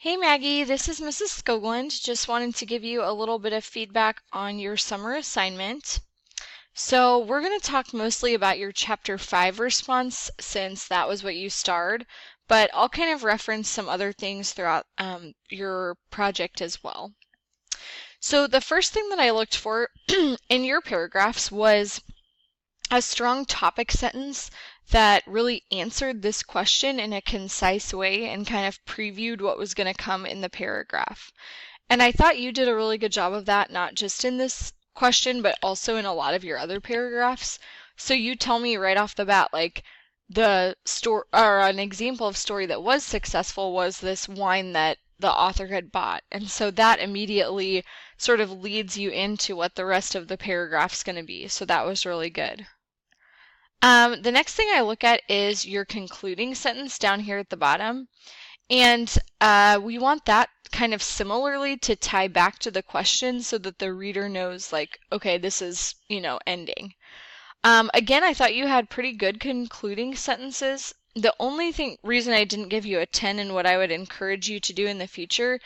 Hey Maggie, this is Mrs. Skogland. Just wanted to give you a little bit of feedback on your summer assignment. So we're going to talk mostly about your Chapter 5 response since that was what you starred, but I'll kind of reference some other things throughout your project as well. So the first thing that I looked for in your paragraphs was a strong topic sentence that really answered this question in a concise way and kind of previewed what was going to come in the paragraph. And I thought you did a really good job of that, not just in this question, but also in a lot of your other paragraphs. So you tell me right off the bat, like the story or an example of story that was successful was this wine that the author had bought. And so that immediately sort of leads you into what the rest of the paragraph's going to be. So that was really good. The next thing I look at is your concluding sentence down here at the bottom. And we want that kind of similarly to tie back to the question so that the reader knows, like, okay, this is, ending. Again, I thought you had pretty good concluding sentences. The only reason I didn't give you a 10 and what I would encourage you to do in the future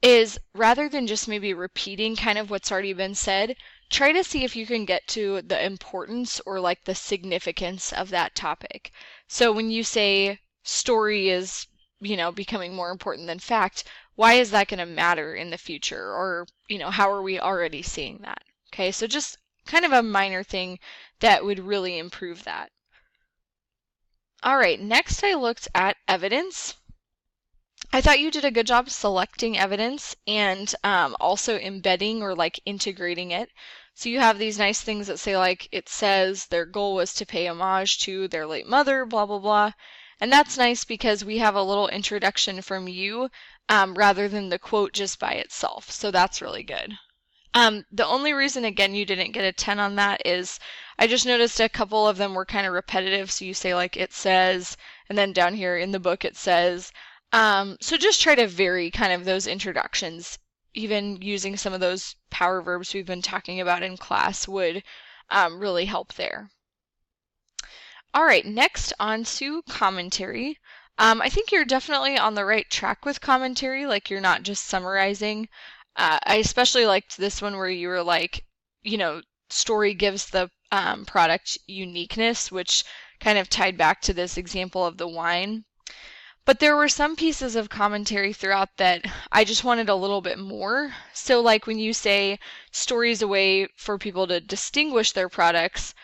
is rather than just maybe repeating kind of what's already been said, try to see if you can get to the importance or like the significance of that topic. So when you say story is, becoming more important than fact, why is that going to matter in the future? Or, how are we already seeing that? Okay, so just kind of a minor thing that would really improve that. All right, next I looked at evidence. I thought you did a good job selecting evidence and also embedding or like integrating it. So you have these nice things that say like, it says their goal was to pay homage to their late mother, blah, blah, blah. And that's nice because we have a little introduction from you rather than the quote just by itself. So that's really good. The only reason, again, you didn't get a 10 on that is I just noticed a couple of them were kind of repetitive. So you say like, it says, and then down here in the book it says. So just try to vary kind of those introductions. Even using some of those power verbs we've been talking about in class would really help there. All right, next on to commentary. I think you're definitely on the right track with commentary, like you're not just summarizing. I especially liked this one where you were like, story gives the product uniqueness, which kind of tied back to this example of the wine. But there were some pieces of commentary throughout that I just wanted a little bit more. So like when you say story is a way for people to distinguish their products,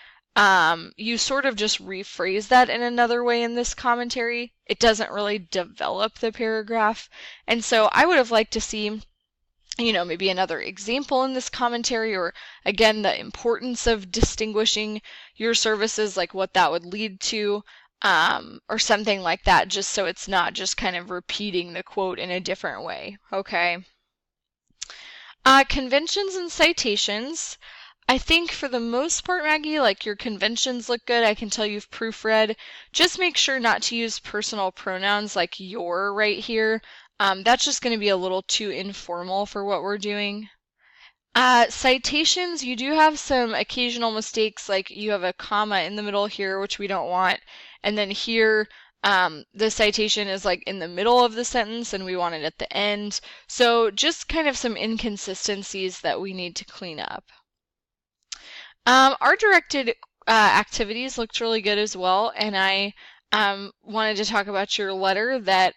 you sort of just rephrase that in another way in this commentary. It doesn't really develop the paragraph. And so I would have liked to see, maybe another example in this commentary, or again, the importance of distinguishing your services, like what that would lead to. Or something like that, just so it's not just kind of repeating the quote in a different way, okay? Conventions and citations. I think for the most part, Maggie, like your conventions look good. I can tell you've proofread. Just make sure not to use personal pronouns like your right here. That's just going to be a little too informal for what we're doing. Citations, you do have some occasional mistakes, like you have a comma in the middle here, which we don't want. And then here, the citation is like in the middle of the sentence and we want it at the end. So just kind of some inconsistencies that we need to clean up. Our directed activities looked really good as well. And I wanted to talk about your letter that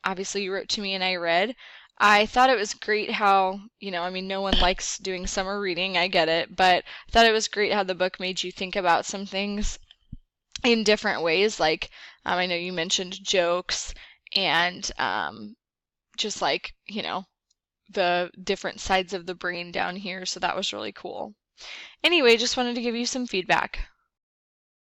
obviously you wrote to me and I read. I thought it was great how, no one likes doing summer reading, I get it, but I thought it was great how the book made you think about some things in different ways. Like, I know you mentioned jokes and just like, the different sides of the brain down here, so that was really cool. Anyway, just wanted to give you some feedback.